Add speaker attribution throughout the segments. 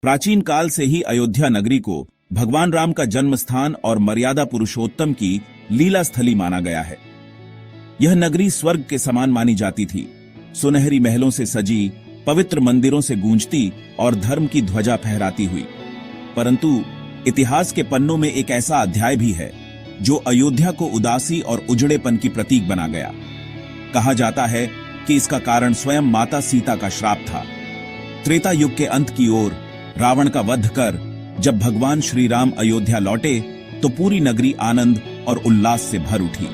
Speaker 1: प्राचीन काल से ही अयोध्या नगरी को भगवान राम का जन्म स्थान और मर्यादा पुरुषोत्तम की लीला स्थली माना गया है। यह नगरी स्वर्ग के समान मानी जाती थी। सुनहरी महलों से सजी, पवित्र मंदिरों से गूंजती और धर्म की ध्वजा फहराती हुई। परंतु इतिहास के पन्नों में एक ऐसा अध्याय भी है जो अयोध्या को उदासी और उजड़ेपन की प्रतीक बना गया। कहा जाता है कि इसका कारण स्वयं माता सीता का श्राप था। त्रेता युग के अंत की ओर रावण का वध कर जब भगवान श्री राम अयोध्या लौटे तो पूरी नगरी आनंद और उल्लास से भर उठी।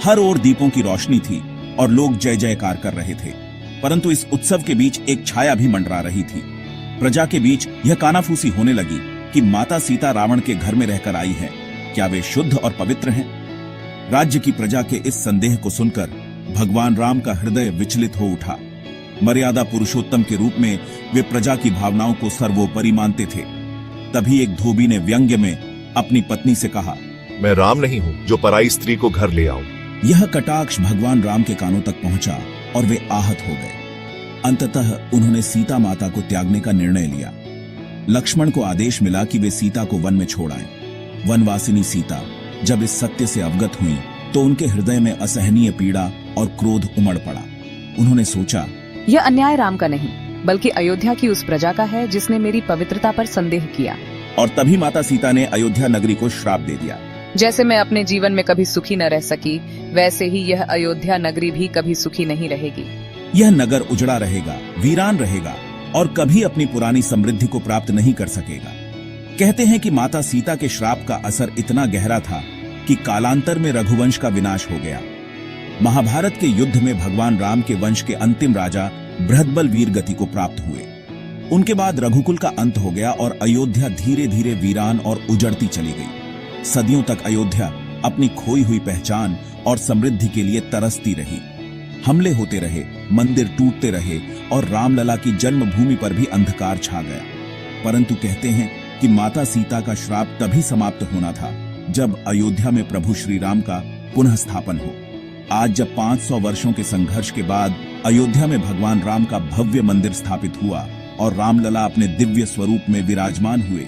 Speaker 1: हर ओर दीपों की रोशनी थी और लोग जय जयकार कर रहे थे। परंतु इस उत्सव के बीच एक छाया भी मंडरा रही थी। प्रजा के बीच यह कानाफूसी होने लगी कि माता सीता रावण के घर में रहकर आई हैं, क्या वे शुद्ध और पवित्र हैं? राज्य की प्रजा के इस संदेह को सुनकर भगवान राम का हृदय विचलित हो उठा। मर्यादा पुरुषोत्तम के रूप में वे प्रजा की भावनाओं को सर्वोपरि मानते थे। तभी एक धोबी ने व्यंग्य में अपनी पत्नी से कहा,
Speaker 2: मैं राम नहीं हूँ जो पराई स्त्री को घर ले आऊं।
Speaker 1: यह कटाक्ष भगवान राम के कानों तक पहुंचा और वे आहत हो गए। अंततः उन्होंने सीता माता को त्यागने का निर्णय लिया। लक्ष्मण को आदेश मिला कि वे सीता को वन में छोड़ आएं। वनवासिनी सीता जब इस सत्य से अवगत हुई तो उनके हृदय में असहनीय पीड़ा और क्रोध उमड़ पड़ा। उन्होंने सोचा,
Speaker 3: यह अन्याय राम का नहीं बल्कि अयोध्या की उस प्रजा का है जिसने मेरी पवित्रता पर संदेह किया।
Speaker 1: और तभी माता सीता ने अयोध्या नगरी को श्राप दे दिया।
Speaker 3: जैसे मैं अपने जीवन में कभी सुखी न रह सकी, वैसे ही यह अयोध्या नगरी भी कभी सुखी नहीं रहेगी।
Speaker 1: यह नगर उजड़ा रहेगा, वीरान रहेगा और कभी अपनी पुरानी समृद्धि को प्राप्त नहीं कर सकेगा। कहते हैं कि माता सीता के श्राप का असर इतना गहरा था कि कालांतर में रघुवंश का विनाश हो गया। महाभारत के युद्ध में भगवान राम के वंश के अंतिम राजा बृहद्बल वीर गति को प्राप्त हुए। उनके बाद रघुकुल का अंत हो गया और अयोध्या धीरे धीरे वीरान और उजड़ती चली गई। सदियों तक अयोध्या अपनी खोई हुई पहचान और समृद्धि के लिए तरसती रही। हमले होते रहे, मंदिर टूटते रहे और रामलला की जन्मभूमि पर भी अंधकार छा गया। परंतु कहते हैं कि माता सीता का श्राप तभी समाप्त होना था जब अयोध्या में प्रभु श्री राम का पुनः स्थापन हो। आज जब 500 वर्षों के संघर्ष के बाद अयोध्या में भगवान राम का भव्य मंदिर स्थापित हुआ और रामलला अपने दिव्य स्वरूप में विराजमान हुए,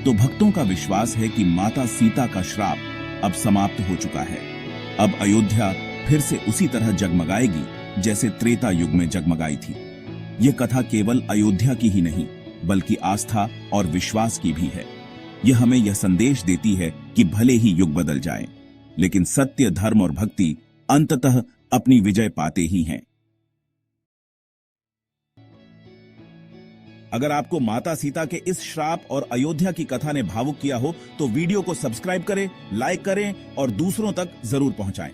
Speaker 1: तो भक्तों का विश्वास है कि माता सीता का श्राप अब समाप्त हो चुका है। अब अयोध्या फिर से उसी तरह जगमगाएगी जैसे त्रेता युग में जगमगाई थी। यह कथा केवल अयोध्या की ही नहीं बल्कि आस्था और विश्वास की भी है। यह हमें यह संदेश देती है कि भले ही युग बदल जाए, लेकिन सत्य, धर्म और भक्ति अंततः अपनी विजय पाते ही हैं। अगर आपको माता सीता के इस श्राप और अयोध्या की कथा ने भावुक किया हो तो वीडियो को सब्सक्राइब करें, लाइक करें और दूसरों तक जरूर पहुंचाएं।